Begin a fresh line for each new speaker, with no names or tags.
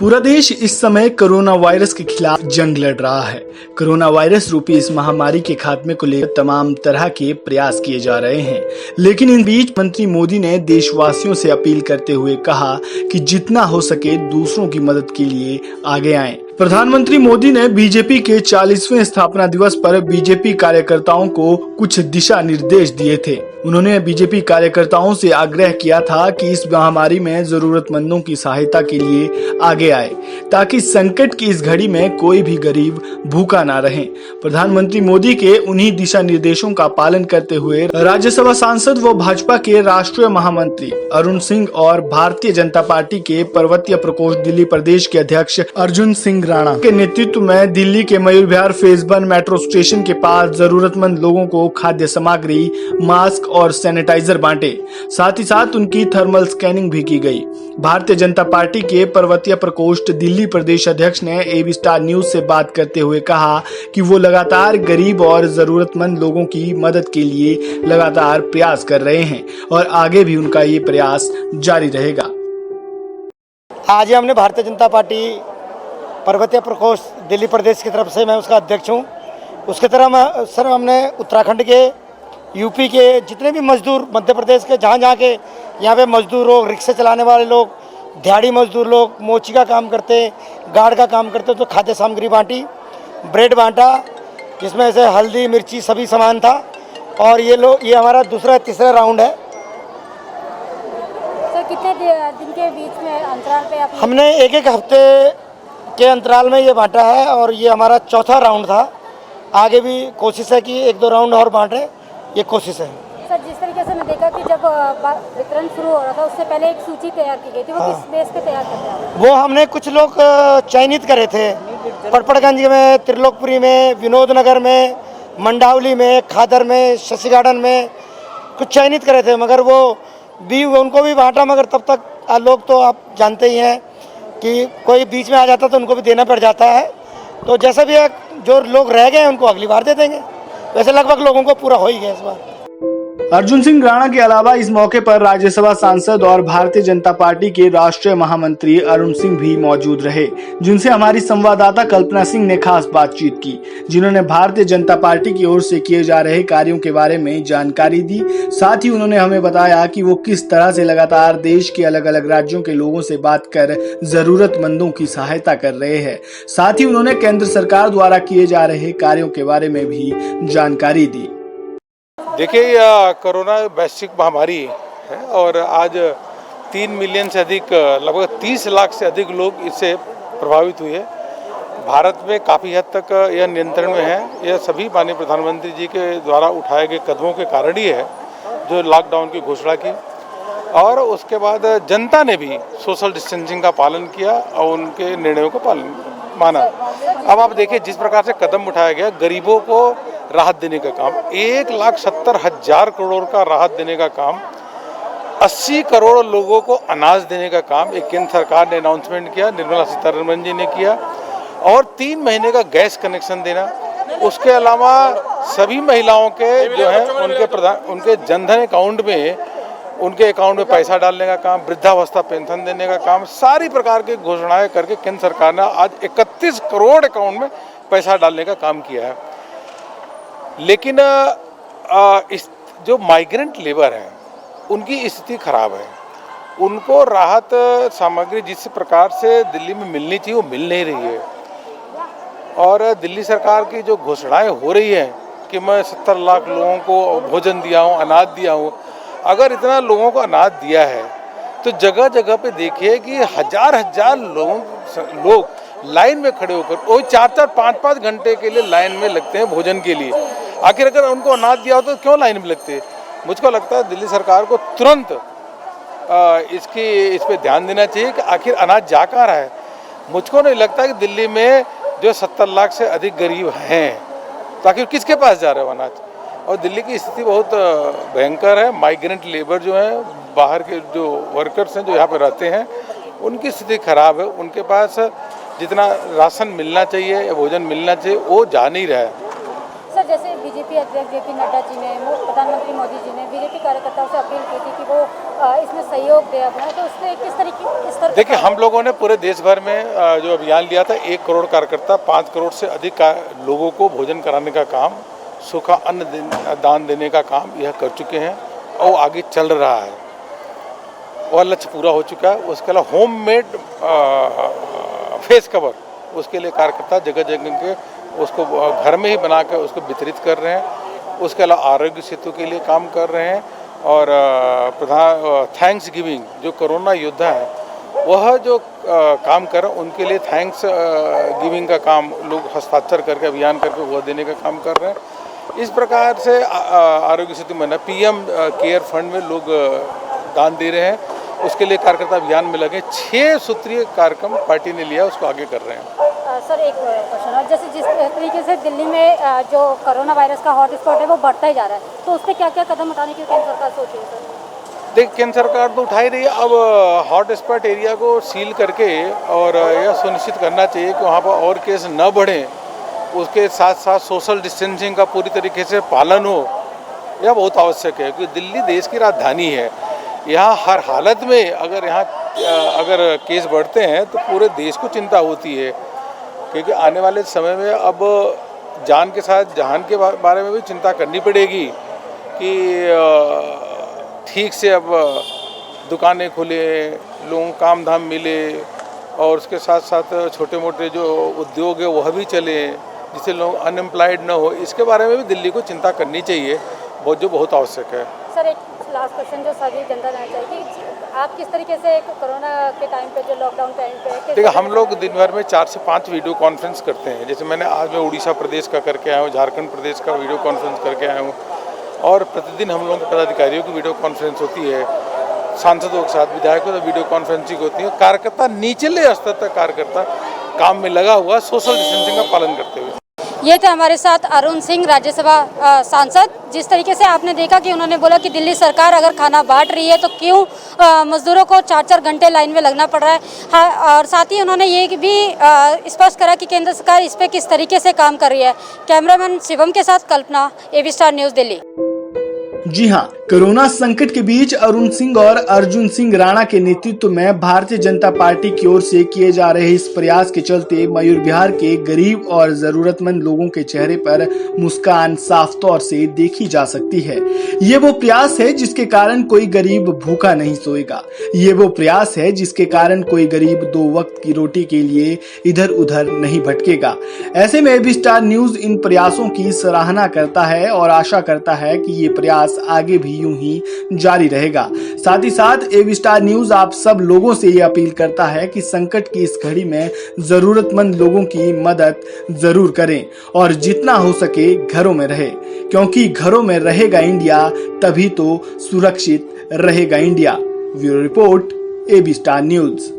पूरा देश इस समय कोरोना वायरस के खिलाफ जंग लड़ रहा है। कोरोना वायरस रूपी इस महामारी के खात्मे को लेकर तमाम तरह के प्रयास किए जा रहे हैं, लेकिन इन बीच मंत्री मोदी ने देशवासियों से अपील करते हुए कहा कि जितना हो सके दूसरों की मदद के लिए आगे आएं। प्रधानमंत्री मोदी ने बीजेपी के 40वें स्थापना दिवस पर बीजेपी कार्यकर्ताओं को कुछ दिशा निर्देश दिए थे। उन्होंने बीजेपी कार्यकर्ताओं से आग्रह किया था कि इस महामारी में जरूरतमंदों की सहायता के लिए आगे आए, ताकि संकट की इस घड़ी में कोई भी गरीब भूखा ना रहे। प्रधानमंत्री मोदी के उन्हीं दिशा निर्देशों का पालन करते हुए राज्यसभा सांसद व भाजपा के राष्ट्रीय महामंत्री अरुण सिंह और भारतीय जनता पार्टी के पर्वतीय प्रकोष्ठ दिल्ली प्रदेश के अध्यक्ष अर्जुन सिंह राणा के नेतृत्व में दिल्ली के Mayur Vihar phase 1 metro station के पास जरूरतमंद लोगों को खाद्य सामग्री, मास्क और सैनिटाइजर बांटे। साथ ही साथ उनकी थर्मल स्कैनिंग भी की गई। भारतीय जनता पार्टी के पर्वतीय प्रकोष्ठ दिल्ली प्रदेश अध्यक्ष ने एबी स्टार न्यूज से बात करते हुए कहा कि वो लगातार गरीब और जरूरतमंद लोगों की मदद के लिए लगातार प्रयास कर रहे हैं और आगे भी उनका ये प्रयास जारी रहेगा।
आज हमने भारतीय जनता पार्टी पर्वतीय प्रकोष्ठ दिल्ली प्रदेश की तरफ से, मैं उसका अध्यक्ष हूँ। उसके तरह सर हमने उत्तराखंड के, यूपी के जितने भी मजदूर, मध्य प्रदेश के जहाँ के यहाँ पे मजदूर लोग, रिक्शे चलाने वाले लोग, दिहाड़ी मजदूर लोग, मोची का काम करते, गार्ड का काम करते, तो खाद्य सामग्री बांटी, ब्रेड बांटा, जिसमें से हल्दी, मिर्ची सभी सामान था। और ये हमारा दूसरा तीसरा राउंड है।
सर कितने दिन के बीच में अंतराल पे आप?
हमने एक हफ्ते के अंतराल में ये बांटा है और ये हमारा चौथा राउंड था। आगे भी कोशिश है कि 1-2 राउंड और बांटे, ये कोशिश है।
सर जिस तरीके से मैं देखा कि जब वितरण शुरू हो रहा था उससे पहले एक सूची तैयार की गई थी, वो किस बेस पे तैयार करते हैं?
वो हमने कुछ लोग चयनित करे थे, पड़पड़गंज में, त्रिलोकपुरी में, विनोद नगर में, मंडावली में, खादर में, शशि गार्डन में कुछ चयनित करे थे, मगर वो भी उनको भी बांटा। मगर तब तक लोग तो आप जानते ही हैं कि कोई बीच में आ जाता तो उनको भी देना पड़ जाता है। तो जैसा भी है, जो लोग रह गए उनको अगली बार दे देंगे। वैसे लगभग लोगों को पूरा हो ही गया इस बार।
अर्जुन सिंह राणा के अलावा इस मौके पर राज्यसभा सांसद और भारतीय जनता पार्टी के राष्ट्रीय महामंत्री अरुण सिंह भी मौजूद रहे, जिनसे हमारी संवाददाता कल्पना सिंह ने खास बातचीत की, जिन्होंने भारतीय जनता पार्टी की ओर से किए जा रहे कार्यों के बारे में जानकारी दी। साथ ही उन्होंने हमें बताया कि वो किस तरह से लगातार देश के अलग अलग राज्यों के लोगों से बात कर जरूरतमंदों की सहायता कर रहे हैं। साथ ही उन्होंने केंद्र सरकार द्वारा किए जा रहे कार्यों के बारे में भी जानकारी दी।
देखिए, यह कोरोना वैश्विक महामारी है और आज 3 मिलियन से अधिक, लगभग 30 लाख से अधिक लोग इससे प्रभावित हुए। भारत में काफ़ी हद तक यह नियंत्रण में है। यह सभी माननीय प्रधानमंत्री जी के द्वारा उठाए गए कदमों के कारण ही है जो लॉकडाउन की घोषणा की, और उसके बाद जनता ने भी सोशल डिस्टेंसिंग का पालन किया और उनके निर्णयों को पालन माना। अब आप देखिए जिस प्रकार से कदम उठाया गया, गरीबों को राहत देने का काम, 1,70,000 करोड़ का राहत देने का काम, 80 करोड़ लोगों को अनाज देने का काम एक केंद्र सरकार ने अनाउंसमेंट किया, निर्मला सीतारमण जी ने किया, और 3 महीने का गैस कनेक्शन देना। उसके अलावा सभी महिलाओं के जो है उनके जनधन अकाउंट में, उनके अकाउंट में पैसा डालने का काम, वृद्धावस्था पेंशन देने का काम, सारी प्रकार की घोषणाएं करके केंद्र सरकार ने आज 31 करोड़ अकाउंट में पैसा डालने का काम किया है। लेकिन इस जो माइग्रेंट लेबर है उनकी स्थिति खराब है। उनको राहत सामग्री जिस प्रकार से दिल्ली में मिलनी चाहिए वो मिल नहीं रही है। और दिल्ली सरकार की जो घोषणाएं हो रही हैं कि मैं 70 लाख लोगों को भोजन दिया हूँ, अनाज दिया हूँ, अगर इतना लोगों को अनाज दिया है तो जगह जगह पे देखिए कि हजार लोग लाइन में खड़े होकर, वो 4-4, 5-5 घंटे के लिए लाइन में लगते हैं भोजन के लिए। आखिर अगर उनको अनाज दिया हो तो क्यों लाइन में लगते? मुझको लगता है दिल्ली सरकार को तुरंत इस पे ध्यान देना चाहिए कि आखिर अनाज जा कहाँ रहा है। मुझको नहीं लगता कि दिल्ली में जो 70 लाख से अधिक गरीब हैं तो आखिर किसके पास जा रहे हो अनाज। और दिल्ली की स्थिति बहुत भयंकर है। माइग्रेंट लेबर जो है, बाहर के जो वर्कर्स हैं जो यहाँ पर रहते हैं, उनकी स्थिति खराब है। उनके पास जितना राशन मिलना चाहिए या भोजन मिलना चाहिए वो जा नहीं रहा है।
सर जैसे बीजेपी यूपी अध्यक्ष जेपी नड्डा जी ने, प्रधानमंत्री मोदी जी ने बीजेपी कार्यकर्ताओं से अपील की थी कि वो इसमें सहयोग दे अपना, तो उससे किस तरीके इस तरह
देखिए, हम लोगों ने पूरे देश भर में जो अभियान लिया था, 1 करोड़ कार्यकर्ता 5 करोड़ से अधिक लोगों को भोजन कराने का काम, सूखा अन्न दान देने का काम यह कर चुके हैं और आगे चल रहा है और लक्ष्य पूरा हो चुका है। उसके अलावा होम मेड फेस कवर, उसके लिए कार्यकर्ता जगह जगह के उसको घर में ही बना कर उसको वितरित कर रहे हैं। उसके अलावा आरोग्य सेतु के लिए काम कर रहे हैं और थैंक्स गिविंग, जो कोरोना योद्धा है वह जो काम कर रहे हैं उनके लिए थैंक्स गिविंग का काम लोग हस्ताक्षर करके अभियान करके वह देने का काम कर रहे हैं। इस प्रकार से आरोग्य सेतु में पीएम केयर फंड में लोग दान दे रहे हैं, उसके लिए कार्यकर्ता अभियान में लगे। 6 सूत्रीय कार्यक्रम पार्टी ने लिया, उसको आगे कर रहे हैं।
सर एक क्वेश्चन है, जैसे जिस तरीके से दिल्ली में जो कोरोना वायरस का हॉटस्पॉट है वो बढ़ता ही जा रहा है, तो उस पर क्या क्या कदम उठाने की केंद्र सरकार सोच रही है सर?
देख, केंद्र सरकार तो उठा ही रही है। अब हॉटस्पॉट एरिया को सील करके और यह सुनिश्चित करना चाहिए कि वहाँ पर और केस न बढ़ें, उसके साथ साथ सोशल डिस्टेंसिंग का पूरी तरीके से पालन हो, यह बहुत आवश्यक है। क्योंकि दिल्ली देश की राजधानी है, यहाँ हर हालत में अगर केस बढ़ते हैं तो पूरे देश को चिंता होती है। क्योंकि आने वाले समय में अब जान के साथ जहान के बारे में भी चिंता करनी पड़ेगी कि ठीक से अब दुकानें खुले, लोगों को काम धाम मिले और उसके साथ साथ छोटे मोटे जो उद्योग है वह भी चले, जिससे लोग अनएम्प्लॉयड न हो। इसके बारे में भी दिल्ली को चिंता करनी चाहिए, जो बहुत आवश्यक है।
सर एक लास्ट क्वेश्चन जो सभी जनता जानना चाहिए कि आप किस तरीके से कोरोना के टाइम पे, जो लॉकडाउन टाइम पे,
देखिए, हम लोग दिन भर में 4 से 5 वीडियो कॉन्फ्रेंस करते हैं। जैसे आज मैं उड़ीसा प्रदेश का करके आया हूँ, झारखंड प्रदेश का वीडियो कॉन्फ्रेंस करके आया हूँ और प्रतिदिन हम लोगों के पदाधिकारियों की वीडियो कॉन्फ्रेंस होती है, सांसदों के साथ, विधायकों से वीडियो कॉन्फ्रेंसिंग होती है। कार्यकर्ता निचले स्तर तक कार्यकर्ता काम में लगा हुआ, सोशल डिस्टेंसिंग का पालन करते हुए।
ये थे हमारे साथ अरुण सिंह, राज्यसभा सांसद। जिस तरीके से आपने देखा कि उन्होंने बोला कि दिल्ली सरकार अगर खाना बांट रही है तो क्यों मजदूरों को 4-4 घंटे लाइन में लगना पड़ रहा है। हाँ, और साथ ही उन्होंने ये भी स्पष्ट करा कि केंद्र सरकार इस पर किस तरीके से काम कर रही है। कैमरामैन शिवम के साथ कल्पना, एबी स्टार न्यूज़, दिल्ली।
जी हां, कोरोना संकट के बीच अरुण सिंह और अर्जुन सिंह राणा के नेतृत्व में भारतीय जनता पार्टी की ओर से किए जा रहे इस प्रयास के चलते मयूर विहार के गरीब और जरूरतमंद लोगों के चेहरे पर मुस्कान साफ तौर से देखी जा सकती है। ये वो प्रयास है जिसके कारण कोई गरीब भूखा नहीं सोएगा। ये वो प्रयास है जिसके कारण कोई गरीब 2 वक्त की रोटी के लिए इधर उधर नहीं भटकेगा। ऐसे में एबी स्टार न्यूज इन प्रयासों की सराहना करता है और आशा करता है कि ये प्रयास आगे भी यूं ही जारी रहेगा। साथ ही साथ एबी स्टार न्यूज आप सब लोगों से ये अपील करता है कि संकट की इस घड़ी में जरूरतमंद लोगों की मदद जरूर करें और जितना हो सके घरों में रहे, क्योंकि घरों में रहेगा इंडिया तभी तो सुरक्षित रहेगा India. Bureau report, AB Star news.